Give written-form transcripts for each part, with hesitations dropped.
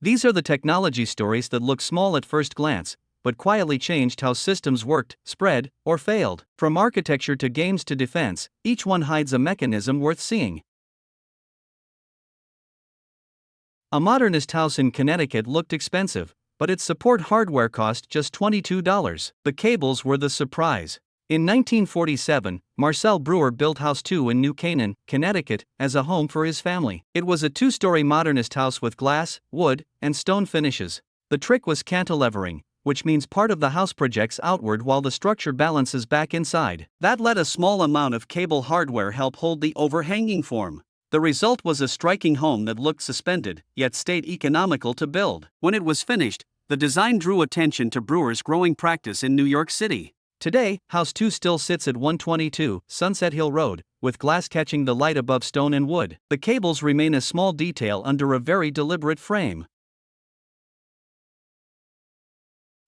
These are the technology stories that look small at first glance, but quietly changed how systems worked, spread, or failed. From architecture to games to defense, each one hides a mechanism worth seeing. A modernist house in Connecticut looked expensive, but its support hardware cost just $22. The cables were the surprise. In 1947, Marcel Breuer built House 2 in New Canaan, Connecticut, as a home for his family. It was a two-story modernist house with glass, wood, and stone finishes. The trick was cantilevering, which means part of the house projects outward while the structure balances back inside. That let a small amount of cable hardware help hold the overhanging form. The result was a striking home that looked suspended, yet stayed economical to build. When it was finished, the design drew attention to Breuer's growing practice in New York City. Today, House 2 still sits at 122 Sunset Hill Road, with glass catching the light above stone and wood. The cables remain a small detail under a very deliberate frame.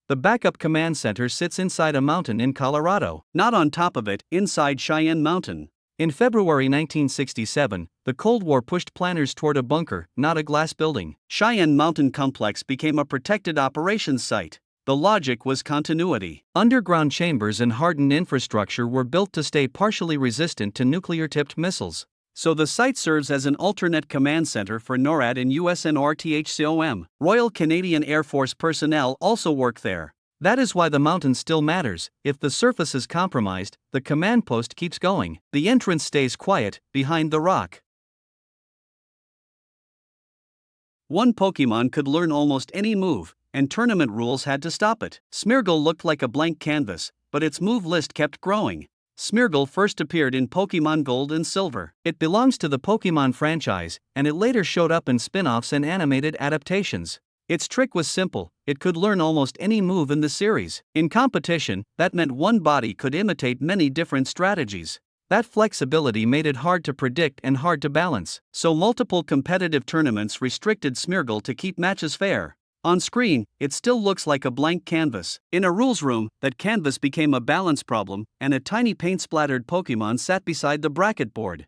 The backup command center sits inside a mountain in Colorado, not on top of it, inside Cheyenne Mountain. In February 1967, the Cold War pushed planners toward a bunker, not a glass building. Cheyenne Mountain Complex became a protected operations site. The logic was continuity. Underground chambers and hardened infrastructure were built to stay partially resistant to nuclear-tipped missiles. So the site serves as an alternate command center for NORAD and USNRTHCOM. Royal Canadian Air Force personnel also work there. That is why the mountain still matters. If the surface is compromised, the command post keeps going. The entrance stays quiet, behind the rock. One Pokémon could learn almost any move, and tournament rules had to stop it. Smeargle looked like a blank canvas, but its move list kept growing. Smeargle first appeared in Pokémon Gold and Silver. It belongs to the Pokémon franchise, and it later showed up in spin-offs and animated adaptations. Its trick was simple: it could learn almost any move in the series. In competition, that meant one body could imitate many different strategies. That flexibility made it hard to predict and hard to balance, so multiple competitive tournaments restricted Smeargle to keep matches fair. On screen, it still looks like a blank canvas. In a rules room, that canvas became a balance problem, and a tiny paint-splattered Pokémon sat beside the bracket board.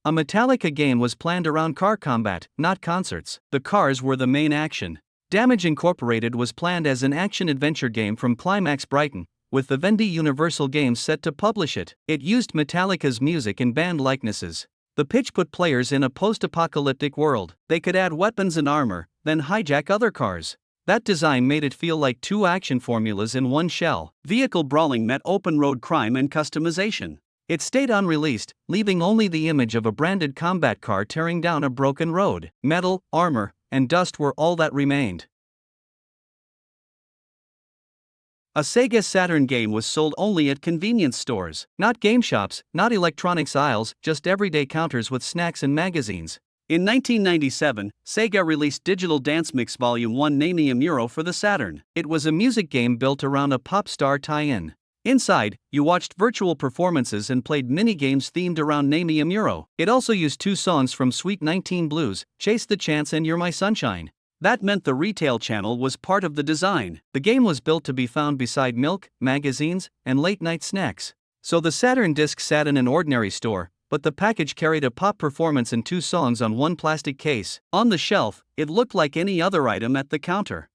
A Metallica game was planned around car combat, not concerts. The cars were the main action. Damage Incorporated was planned as an action-adventure game from Climax Brighton, with the Vivendi Universal Games set to publish it. It used Metallica's music and band likenesses. The pitch put players in a post-apocalyptic world. They could add weapons and armor, then hijack other cars. That design made it feel like two action formulas in one shell. Vehicle brawling met open-road crime and customization. It stayed unreleased, leaving only the image of a branded combat car tearing down a broken road. Metal, armor, and dust were all that remained. A Sega Saturn game was sold only at convenience stores. Not game shops, not electronics aisles, just everyday counters with snacks and magazines. In 1997, Sega released Digital Dance Mix Volume 1 Namium Euro for the Saturn. It was a music game built around a pop star tie-in. Inside, you watched virtual performances and played mini-games themed around Namium Euro. It also used two songs from Sweet 19 Blues, Chase the Chance and You're My Sunshine. That meant the retail channel was part of the design. The game was built to be found beside milk, magazines, and late-night snacks. So the Saturn disc sat in an ordinary store, but the package carried a pop performance and two songs on one plastic case. On the shelf, it looked like any other item at the counter.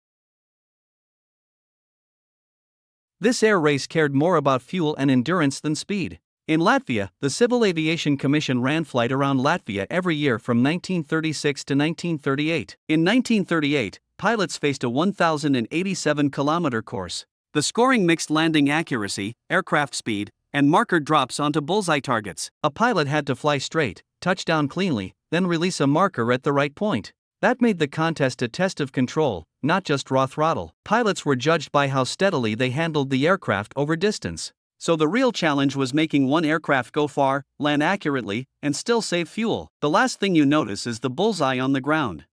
This air race cared more about fuel and endurance than speed. In Latvia, the Civil Aviation Commission ran flight around Latvia every year from 1936 to 1938. In 1938, pilots faced a 1,087-kilometer course. The scoring mixed landing accuracy, aircraft speed, and marker drops onto bullseye targets. A pilot had to fly straight, touch down cleanly, then release a marker at the right point. That made the contest a test of control, not just raw throttle. Pilots were judged by how steadily they handled the aircraft over distance. So the real challenge was making one aircraft go far, land accurately, and still save fuel. The last thing you notice is the bullseye on the ground.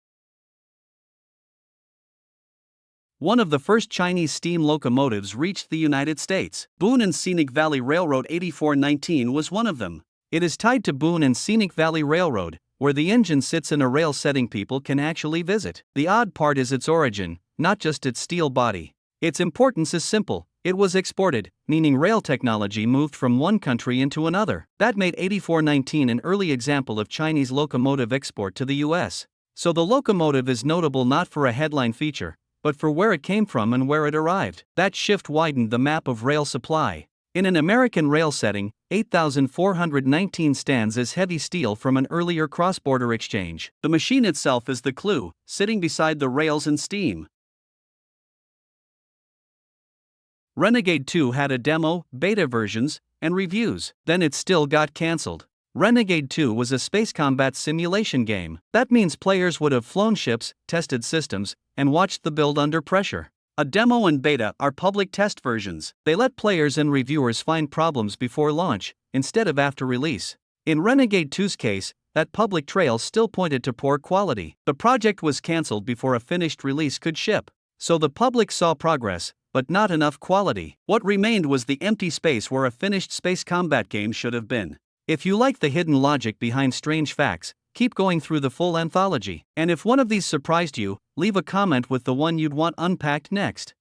One of the first Chinese steam locomotives reached the United States. Boone and Scenic Valley Railroad 8419 was one of them. It is tied to Boone and Scenic Valley Railroad, where the engine sits in a rail setting people can actually visit. The odd part is its origin, not just its steel body. Its importance is simple: It was exported, meaning rail technology moved from one country into another. That made 8419 an early example of Chinese locomotive export to the US. So the locomotive is notable not for a headline feature, but for where it came from and where it arrived. That shift widened the map of rail supply. In an American rail setting, 8,419 stands as heavy steel from an earlier cross-border exchange. The machine itself is the clue, sitting beside the rails and steam. Renegade 2 had a demo, beta versions, and reviews, then it still got cancelled. Renegade 2 was a space combat simulation game. That means players would have flown ships, tested systems, and watched the build under pressure. A demo and beta are public test versions. They let players and reviewers find problems before launch, instead of after release. In Renegade 2's case, that public trail still pointed to poor quality. The project was cancelled before a finished release could ship. So the public saw progress, but not enough quality. What remained was the empty space where a finished space combat game should have been. If you like the hidden logic behind strange facts, keep going through the full anthology. And if one of these surprised you, leave a comment with the one you'd want unpacked next.